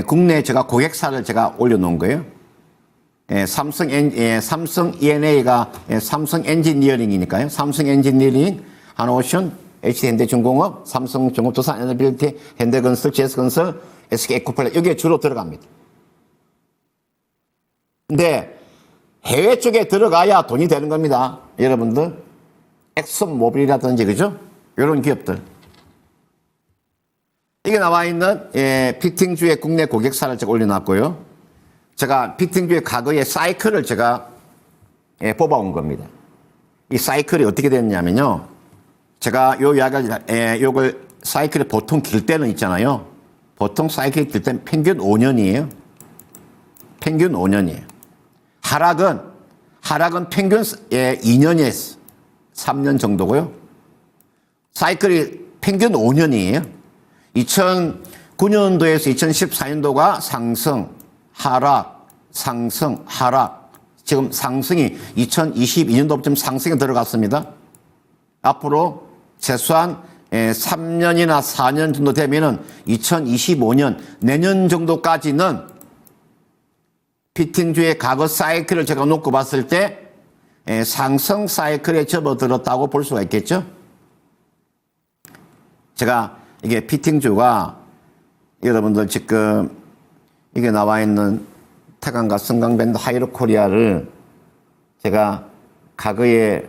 국내 제가 고객사를 제가 올려놓은 거예요. 삼성 E&A가 삼성 엔지니어링이니까요. 삼성 엔지니어링, 한오션, HD현대중공업, 삼성중공업, 두산에너빌리티, 현대건설, GS건설, SK에코플레 여기에 주로 들어갑니다. 근데 해외 쪽에 들어가야 돈이 되는 겁니다. 여러분들 엑슨모빌이라든지 그죠? 이런 기업들. 이게 나와 있는 피팅주의 국내 고객사를 제가 올려놨고요. 제가 피팅주의 과거의 사이클을 제가 뽑아온 겁니다. 이 사이클이 어떻게 됐냐면요. 제가 요걸 사이클이 보통 길 때는 있잖아요. 보통 사이클이 길 때는 평균 5년이에요. 평균 5년이에요. 하락은 평균 2년에서 3년 정도고요. 사이클이 평균 5년이에요. 2009년도에서 2014년도가 상승, 하락, 상승, 하락. 지금 상승이 2022년도부터 상승에 들어갔습니다. 앞으로 최소한 3년이나 4년 정도 되면은 2025년 내년 정도까지는 피팅주의 과거 사이클을 제가 놓고 봤을 때 상승 사이클에 접어들었다고 볼 수가 있겠죠. 제가 이게 피팅주가 여러분들 지금 이게 나와 있는 태강과 성강밴드 하이로코리아를 제가 과거에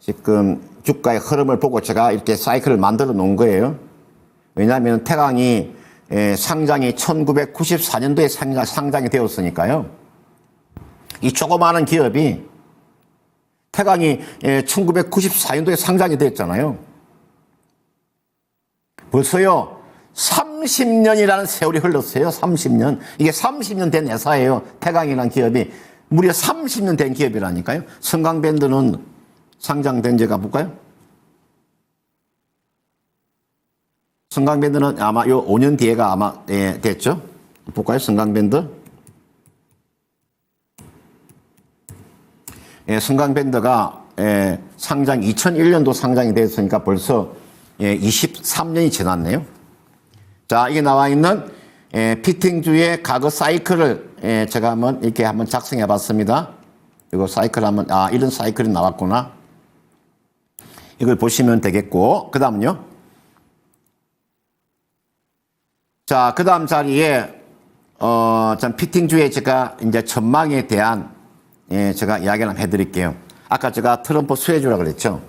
지금 주가의 흐름을 보고 제가 이렇게 사이클을 만들어 놓은 거예요. 왜냐하면 태강이 상장이 1994년도에 상장이 되었으니까요. 이 조그마한 기업이 태강이 1994년도에 상장이 됐잖아요. 벌써요 30년이라는 세월이 흘렀어요. 30년. 이게 30년 된 회사예요. 태강이라는 기업이 무려 30년 된 기업이라니까요. 성강밴드는 상장된 지가 볼까요? 성강밴드는 아마 요 5년 뒤에가 아마 됐죠. 볼까요? 성강밴드. 성강밴드가 상장 2001년도 상장이 됐으니까 벌써 23년이 지났네요. 자, 이게 나와 있는 피팅주의 과거 사이클을 제가 이렇게 한번 작성해 봤습니다. 이거 사이클 이런 사이클이 나왔구나. 이걸 보시면 되겠고, 그 다음은요. 자, 그 다음 자리에, 전 피팅주의 제가 이제 전망에 대한, 제가 이야기를 한번 해드릴게요. 아까 제가 트럼프 수혜주라 그랬죠.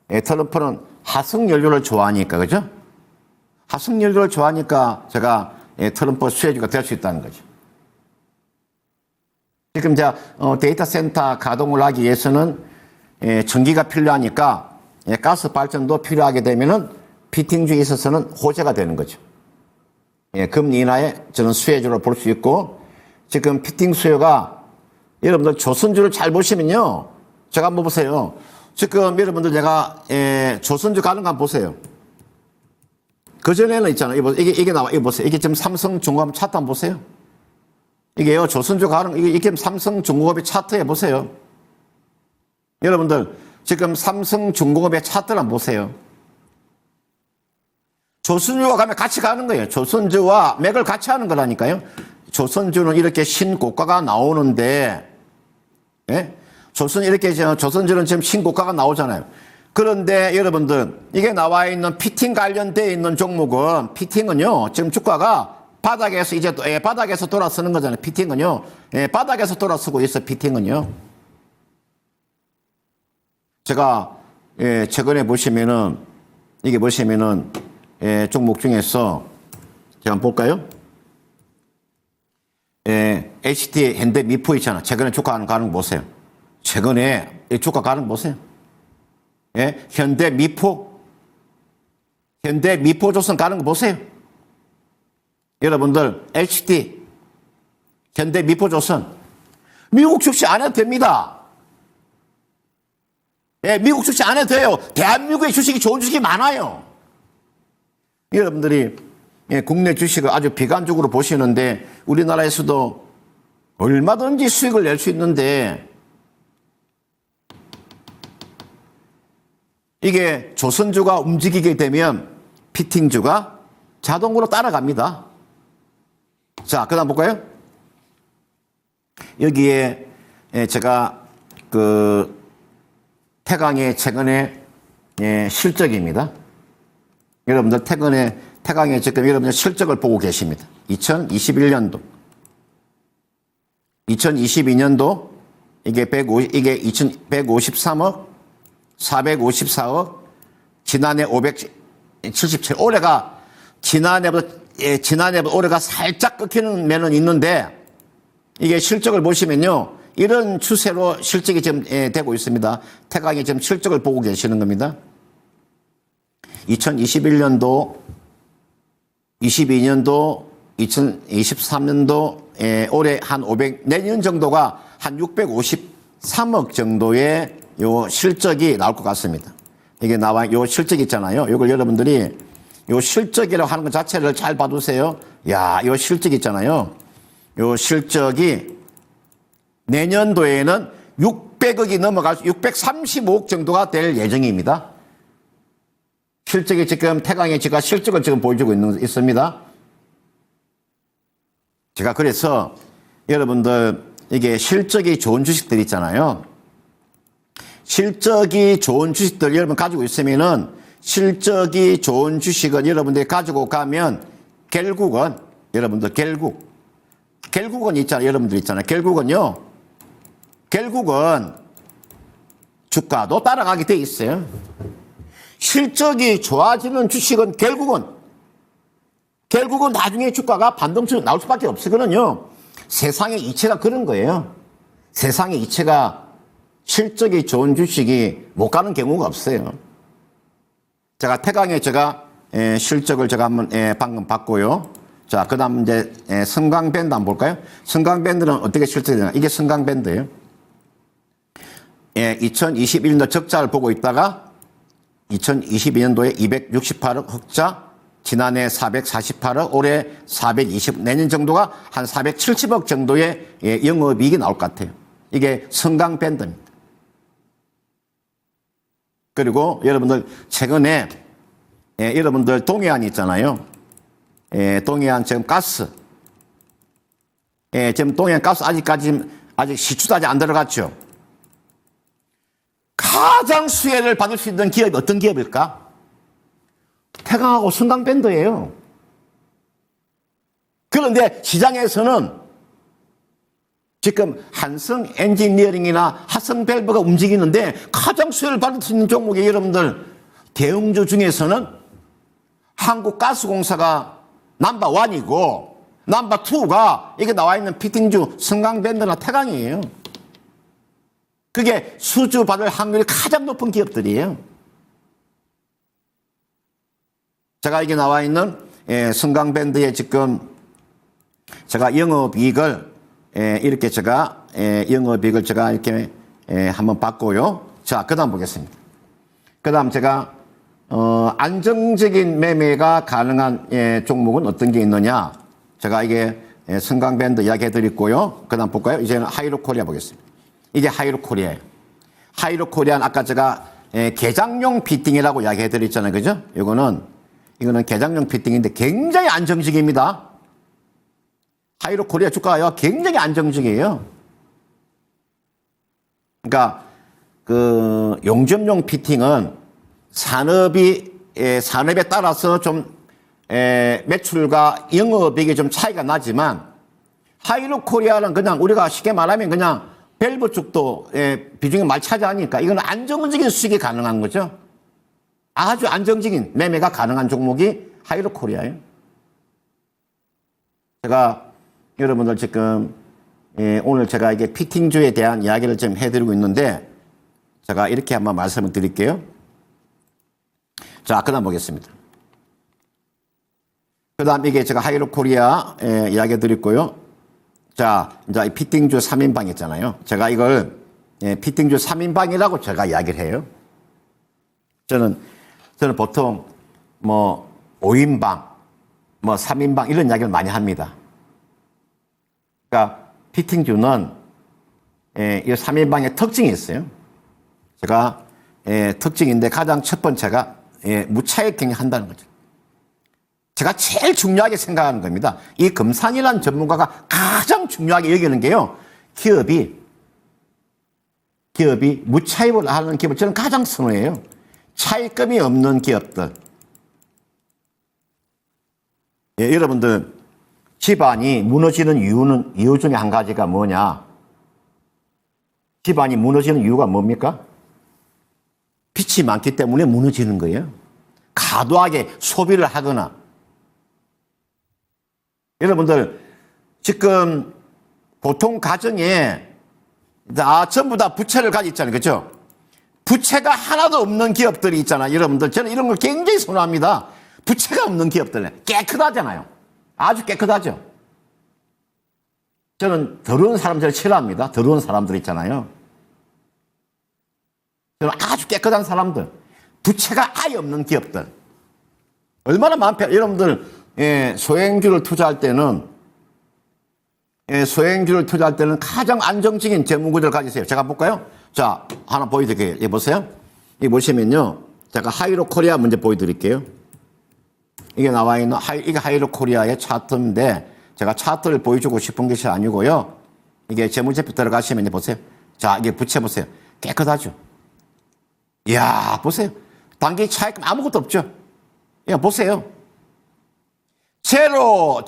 트럼프는 화석연료를 좋아하니까, 그죠? 화석연료를 좋아하니까 제가 트럼프 수혜주가 될 수 있다는 거죠. 지금 제가 데이터 센터 가동을 하기 위해서는 전기가 필요하니까 가스 발전도 필요하게 되면은 피팅주에 있어서는 호재가 되는 거죠. 금리 인하에 저는 수혜주로 볼 수 있고, 지금 피팅 수요가 여러분들 조선주를 잘 보시면요. 제가 한번 보세요. 지금 여러분들 제가 조선주 가는 거 한번 보세요. 그전에는 있잖아요. 이게 나와. 이거 보세요. 이게 지금 삼성중공업 차트 한번 보세요. 이게요. 조선주 가는 이게 지금 삼성중공업의 차트에 보세요. 여러분들 지금 삼성중공업의 차트를 한번 보세요. 조선주와 가면 같이 가는 거예요. 조선주와 맥을 같이 하는 거라니까요. 조선주는 이렇게 신고가가 나오는데, 조선주는 지금 신고가가 나오잖아요. 그런데 여러분들, 이게 나와 있는 피팅 관련되어 있는 종목은, 피팅은요, 지금 주가가 바닥에서 바닥에서 돌아서는 거잖아요. 피팅은요. 바닥에서 돌아서고 있어, 피팅은요. 제가, 최근에 보시면은, 이게 보시면은, 종목 중에서, 제가 한번 볼까요? HT 현대 미포 있잖아. 최근에 주가 가는 거 보세요. 최근에 주가 가는 거 보세요. 현대 미포조선 가는 거 보세요. 여러분들, HT, 현대 미포조선, 미국 주식 안 해도 됩니다. 미국 주식 안 해도 돼요. 대한민국의 주식이 좋은 주식이 많아요. 여러분들이 국내 주식을 아주 비관적으로 보시는데 우리나라에서도 얼마든지 수익을 낼 수 있는데 이게 조선주가 움직이게 되면 피팅주가 자동으로 따라갑니다. 자, 그 다음 볼까요? 여기에 제가 태강의 최근에 실적입니다. 여러분들 태강의 지금 여러분들 실적을 보고 계십니다. 2021년도. 2022년도 이게 153억, 454억, 지난해 577, 올해가 지난해보다 올해가 살짝 꺾이는 면은 있는데 이게 실적을 보시면요. 이런 추세로 실적이 지금 되고 있습니다. 태강이 지금 실적을 보고 계시는 겁니다. 2021년도, 22년도, 2023년도, 올해 한 내년 정도가 한 653억 정도의 요 실적이 나올 것 같습니다. 이게 요 실적 있잖아요. 이걸 여러분들이 요 실적이라고 하는 것 자체를 잘 봐두세요. 야, 요 실적 있잖아요. 요 실적이 내년도에는 600억이 넘어갈 635억 정도가 될 예정입니다. 실적이 지금 태강의 제가 실적을 지금 보여주고 있습니다. 제가 그래서 여러분들 이게 실적이 좋은 주식들 있잖아요. 실적이 좋은 주식들 여러분 가지고 있으면은 실적이 좋은 주식은 여러분들이 가지고 가면 결국은 여러분들 결국은 있잖아요. 여러분들 있잖아요. 결국은 주가도 따라가게 돼 있어요. 실적이 좋아지는 주식은 결국은 나중에 주가가 반등처럼 나올 수밖에 없거든요. 세상의 이치가 그런 거예요. 세상의 이치가 실적이 좋은 주식이 못 가는 경우가 없어요. 제가 태강에 실적을 제가 한번 방금 봤고요. 자, 그 다음 이제 성강밴드 한번 볼까요? 성강밴드는 어떻게 실적이 되나? 이게 성강밴드예요. 2021년도 적자를 보고 있다가 2022년도에 268억 흑자, 지난해 448억, 올해 420, 내년 정도가 한 470억 정도의 영업이익이 나올 것 같아요. 이게 성강밴드입니다. 그리고 여러분들 최근에 여러분들 동해안 있잖아요. 동해안 지금 가스. 지금 동해안 가스 아직 시추도 아직 안 들어갔죠. 가장 수혜를 받을 수 있는 기업이 어떤 기업일까? 태강하고 성강밴드예요. 그런데 시장에서는 지금 한성 엔지니어링이나 하성밸브가 움직이는데 가장 수혜를 받을 수 있는 종목이 여러분들 대형주 중에서는 한국가스공사가 넘버1이고 넘버2가 이게 나와 있는 피팅주 성강밴드나 태강이에요. 그게 수주 받을 확률이 가장 높은 기업들이에요. 제가 이게 나와 있는 성강밴드에 지금 제가 영업이익을 이렇게 영업이익을 제가 이렇게 한번 봤고요. 자, 그 다음 보겠습니다. 그 다음 제가 안정적인 매매가 가능한 종목은 어떤 게 있느냐. 제가 이게 성강밴드 이야기 해드렸고요. 그 다음 볼까요? 이제는 하이로코리아 보겠습니다. 이게 하이로코리아예요. 하이로코리아는 아까 제가 개장용 피팅이라고 이야기 해드렸잖아요. 그죠? 이거는 개장용 피팅인데 굉장히 안정적입니다. 하이로코리아 주가가 굉장히 안정적이에요. 그러니까 그 용접용 피팅은 산업에 따라서 좀 매출과 영업이익이 좀 차이가 나지만 하이로코리아는 그냥 우리가 쉽게 말하면 그냥 밸브 쪽도 비중이 많이 차지하니까 이건 안정적인 수익이 가능한 거죠. 아주 안정적인 매매가 가능한 종목이 하이로코리아예요. 제가 여러분들 지금 오늘 제가 이게 피팅주에 대한 이야기를 좀 해드리고 있는데 제가 이렇게 한번 말씀을 드릴게요. 자, 그 다음 보겠습니다. 그 다음 이게 제가 하이로코리아 이야기 드렸고요. 자, 이제 이 피팅주 3인방 있잖아요. 제가 이걸 피팅주 3인방이라고 제가 이야기를 해요. 저는 보통 뭐 5인방, 뭐 3인방 이런 이야기를 많이 합니다. 그러니까 피팅주는 이 3인방의 특징이 있어요. 제가 특징인데 가장 첫 번째가 무차익 경영한다는 거죠. 제가 제일 중요하게 생각하는 겁니다. 이 금산이라는 전문가가 가장 중요하게 여기는 게요. 기업이 무차익을 하는 기업을 저는 가장 선호해요. 차익금이 없는 기업들. 여러분들 집안이 무너지는 이유 중에 한 가지가 뭐냐? 집안이 무너지는 이유가 뭡니까? 빚이 많기 때문에 무너지는 거예요. 과도하게 소비를 하거나. 여러분들 지금 보통 가정에 전부 다 부채를 가지고 있잖아요. 그렇죠? 부채가 하나도 없는 기업들이 있잖아요. 여러분들 저는 이런 걸 굉장히 선호합니다. 부채가 없는 기업들 깨끗하잖아요. 아주 깨끗하죠. 저는 더러운 사람들을 싫어합니다. 더러운 사람들 있잖아요. 저는 아주 깨끗한 사람들, 부채가 아예 없는 기업들. 얼마나 많죠. 여러분들 소액주를 투자할 때는 가장 안정적인 재무구조를 가지세요. 제가 볼까요? 자, 하나 보여드릴게요. 이 보세요. 이 보시면요. 제가 하이로코리아 먼저 보여드릴게요. 이게 나와 있는 이게 하이로코리아의 차트인데 제가 차트를 보여주고 싶은 것이 아니고요. 이게 재무제표 들어가시면 이제 보세요. 자, 이게 부채 보세요. 깨끗하죠. 이야, 보세요. 단기 차익 아무것도 없죠. 야, 보세요. 제로.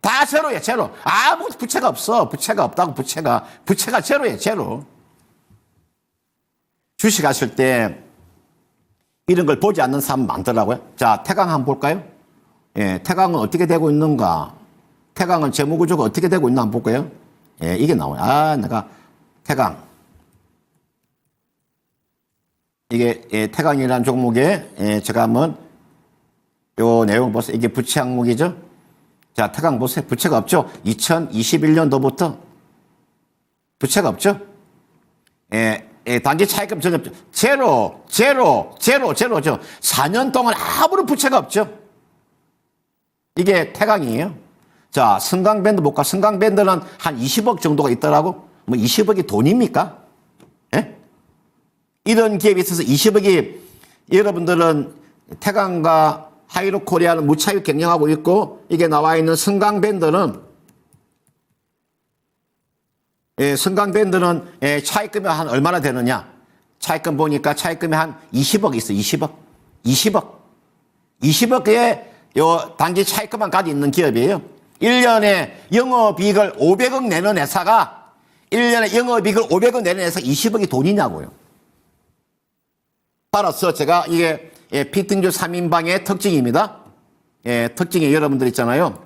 다 제로예요, 제로. 아무 부채가 없어. 부채가 없다고, 부채가 제로예요, 제로. 주식하실 때 이런 걸 보지 않는 사람 많더라고요. 자, 태강 한번 볼까요? 예, 태강은 어떻게 되고 있는가? 태강은 재무구조가 어떻게 되고 있나 한번 볼까요? 예, 이게 나와요. 아, 내가 태강. 이게 태강이라는 종목에 제가 한번 요 내용 보세요. 이게 부채 항목이죠. 자, 태강 보세요. 부채가 없죠. 2021년도부터 부채가 없죠. 단기 차익금 전혀 없죠. 제로죠. 4년 동안 아무런 부채가 없죠. 이게 태강이에요. 자, 승강밴드 볼까? 승강밴드는 한 20억 정도가 있더라고. 뭐 20억이 돈입니까? 예? 이런 기업에 있어서 20억이 여러분들은 태강과 하이로코리아는 무차익 경영하고 있고, 이게 나와 있는 승강밴드는 승강밴드는 차익금이 한 얼마나 되느냐? 차익금 보니까 차익금이 한 20억 있어. 20억의 요 단기 차익금만 가지고 있는 기업이에요. 1년에 영업이익을 500억 내는 회사가 1년에 영업이익을 500억 내는 회사가 20억이 돈이냐고요. 따라서 제가 이게 피팅주 3인방의 특징입니다. 특징이 여러분들 있잖아요.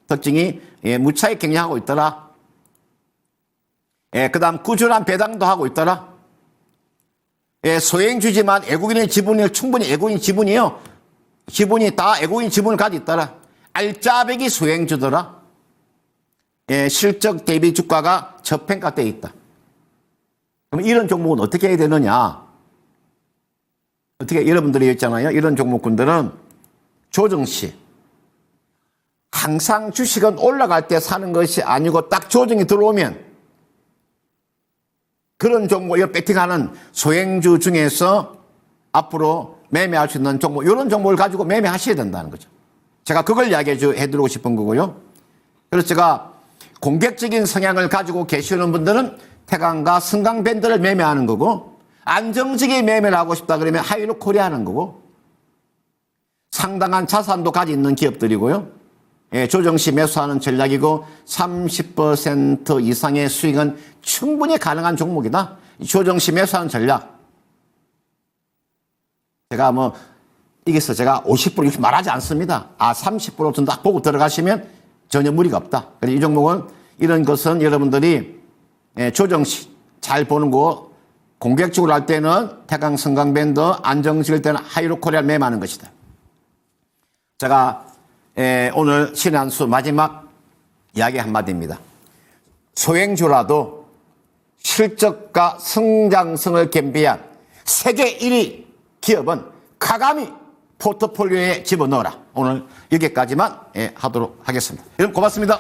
특징이 무차익 경영하고 있더라. 그 다음 꾸준한 배당도 하고 있더라. 소행주지만 외국인의 지분이 충분히 외국인 지분이요. 지분이 다 외국인 지분을 가지고 있더라. 알짜배기 소행주더라. 실적 대비 주가가 저평가되어 있다. 그럼 이런 종목은 어떻게 해야 되느냐? 어떻게 여러분들이 있잖아요. 이런 종목군들은 조정시. 항상 주식은 올라갈 때 사는 것이 아니고 딱 조정이 들어오면 그런 종목을 배팅하는 소행주 중에서 앞으로 매매할 수 있는 종목, 이런 종목을 가지고 매매하셔야 된다는 거죠. 제가 그걸 이야기해드리고 싶은 거고요. 그래서 제가 공격적인 성향을 가지고 계시는 분들은 태강과 승강밴드를 매매하는 거고, 안정적인 매매를 하고 싶다 그러면 하이로코리아 하는 거고, 상당한 자산도 가지고 있는 기업들이고요. 조정시 매수하는 전략이고 30% 이상의 수익은 충분히 가능한 종목이다. 조정시 매수하는 전략. 제가 이게서 제가 50% 이렇게 말하지 않습니다. 30% 정도 딱 보고 들어가시면 전혀 무리가 없다. 그래서 이 종목은 이런 것은 여러분들이 조정시 잘 보는 거, 공격적으로 할 때는 태강 승강밴드, 안정적일 때는 하이로코리아를 매매하는 것이다. 제가 오늘 신의 한 수 마지막 이야기 한마디입니다. 소행주라도 실적과 성장성을 겸비한 세계 1위 기업은 과감히 포트폴리오에 집어넣어라. 오늘 여기까지만 하도록 하겠습니다. 여러분 고맙습니다.